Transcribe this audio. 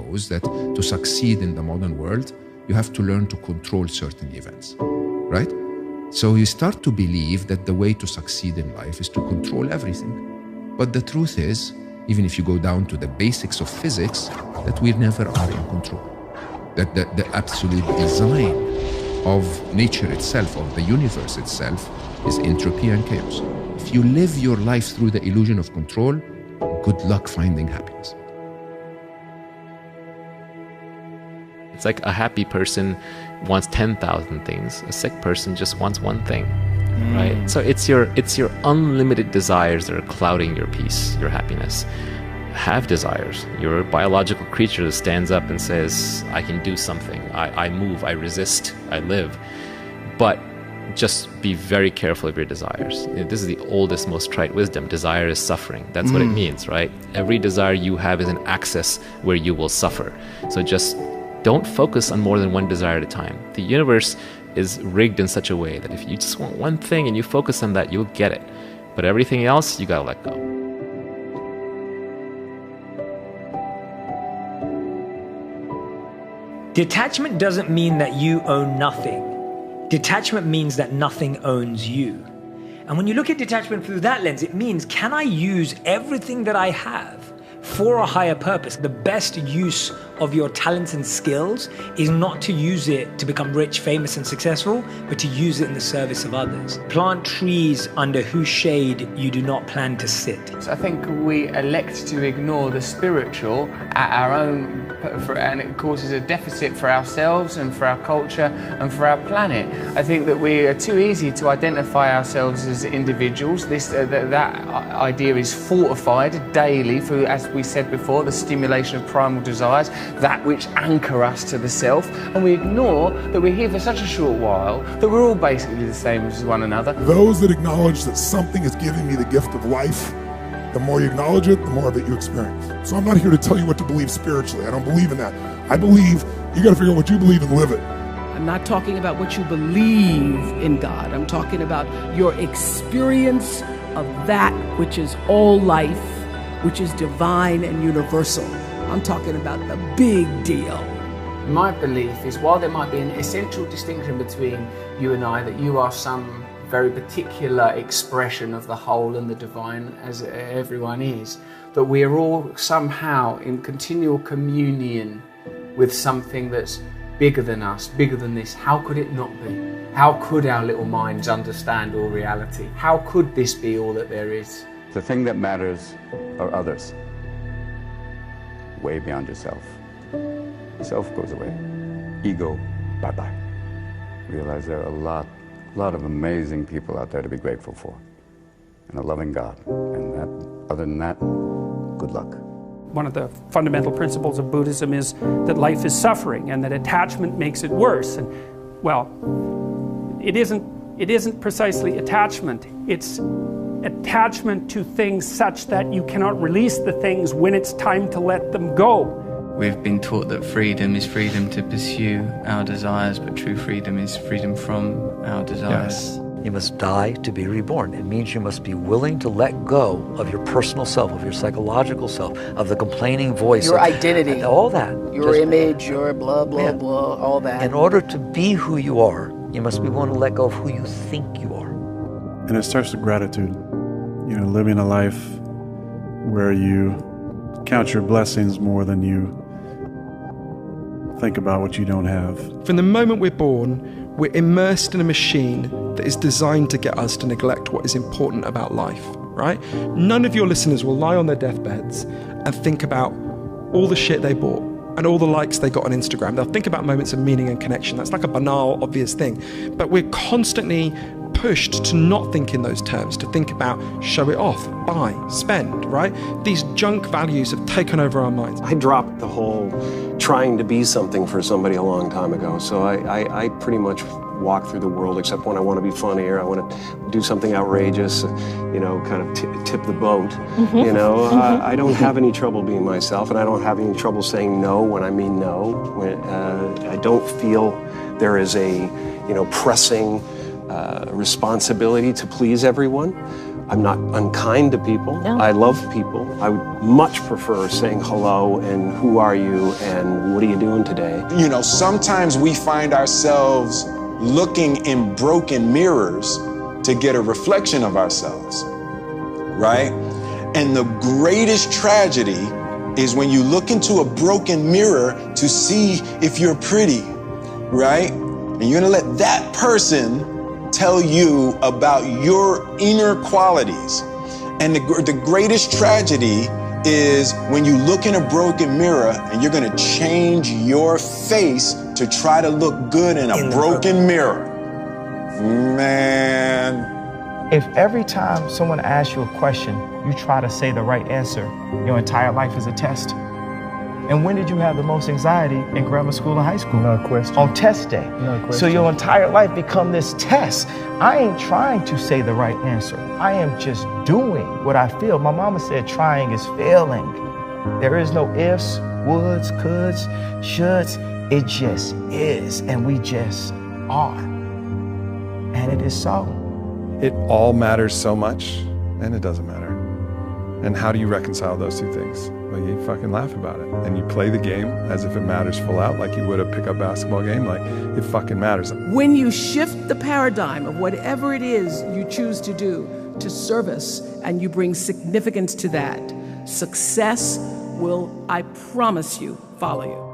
knows that to succeed in the modern world, you have to learn to control certain events, right? So you start to believe that the way to succeed in life is to control everything. But the truth is, even if you go down to the basics of physics, that we never are in control. That the absolute design of nature itself, of the universe itself, is entropy and chaos. If you live your life through the illusion of control, good luck finding happiness. It's like a happy person wants 10,000 things. A sick person just wants one thing, right? So it's your unlimited desires that are clouding your peace, your happiness. Have desires. You're a biological creature that stands up and says, I can do something. I move, I resist, I live. But just be very careful of your desires. This is the oldest, most trite wisdom. Desire is suffering. That's what it means, right? Every desire you have is an access where you will suffer. So just don't focus on more than one desire at a time. The universe is rigged in such a way that if you just want one thing and you focus on that, you'll get it. But everything else, you gotta let go. Detachment doesn't mean that you own nothing. Detachment means that nothing owns you. And when you look at detachment through that lens, it means, can I use everything that I have for a higher purpose? The best use of your talents and skills is not to use it to become rich, famous, and successful, but to use it in the service of others. Plant trees under whose shade you do not plan to sit. So I think we elect to ignore the spiritual at our own, and it causes a deficit for ourselves and for our culture and for our planet. I think that we are too easy to identify ourselves as individuals. That idea is fortified daily through, as we said before, the stimulation of primal desires, that which anchor us to the self, and we ignore that we're here for such a short while, that we're all basically the same as one another. Those that acknowledge that something is giving me the gift of life, the more you acknowledge it, the more of it you experience. So I'm not here to tell you what to believe spiritually. I don't believe in that. I believe you got to figure out what you believe and live it. I'm not talking about what you believe in God. I'm talking about your experience of that which is all life, which is divine and universal. I'm talking about the big deal. My belief is, while there might be an essential distinction between you and I, that you are some very particular expression of the whole and the divine, as everyone is, that we are all somehow in continual communion with something that's bigger than us, bigger than this. How could it not be? How could our little minds understand all reality? How could this be all that there is? The thing that matters are others. Way beyond yourself. Self goes away. Ego, bye-bye. Realize there are a lot of amazing people out there to be grateful for. And a loving God. And that, other than that, good luck. One of the fundamental principles of Buddhism is that life is suffering and that attachment makes it worse. And, well, it isn't precisely attachment. It's attachment to things such that you cannot release the things when it's time to let them go. We've been taught that freedom is freedom to pursue our desires, but true freedom is freedom from our desires. Yes. You must die to be reborn. It means you must be willing to let go of your personal self, of your psychological self, of the complaining voice. Your identity. All that. Your image, your blah, blah, blah, all that. In order to be who you are, you must be willing to let go of who you think you are. And it starts with gratitude. You know, living a life where you count your blessings more than you think about what you don't have. From the moment we're born, we're immersed in a machine that is designed to get us to neglect what is important about life, right? None of your listeners will lie on their deathbeds and think about all the shit they bought and all the likes they got on Instagram. They'll think about moments of meaning and connection. That's like a banal, obvious thing. But we're constantly pushed to not think in those terms, to think about show it off, buy, spend, right? These junk values have taken over our minds. I dropped the whole trying to be something for somebody a long time ago. So I pretty much walk through the world, except when I want to be funny or I want to do something outrageous, you know, kind of tip the boat. You know, I don't have any trouble being myself, and I don't have any trouble saying no when I mean no. I don't feel there is a, you know, pressing responsibility to please everyone. I'm not unkind to people. I love people. I would much prefer saying hello and who are you and what are you doing today? You know, sometimes we find ourselves looking in broken mirrors to get a reflection of ourselves, right? And the greatest tragedy is when you look into a broken mirror to see if you're pretty, right? And you're gonna let that person tell you about your inner qualities. And the greatest tragedy is when you look in a broken mirror and you're gonna change your face to try to look good in a broken mirror. Man. If every time someone asks you a question, you try to say the right answer, your entire life is a test. And when did you have the most anxiety in grammar school and high school? No question. On test day. No question. So your entire life become this test. I ain't trying to say the right answer. I am just doing what I feel. My mama said trying is failing. There is no ifs, woulds, coulds, shoulds. It just is, and we just are. And it is so. It all matters so much, and it doesn't matter. And how do you reconcile those two things? Well, you fucking laugh about it. And you play the game as if it matters full out, like you would a pickup basketball game, like it fucking matters. When you shift the paradigm of whatever it is you choose to do to service, and you bring significance to that, success will, I promise you, follow you.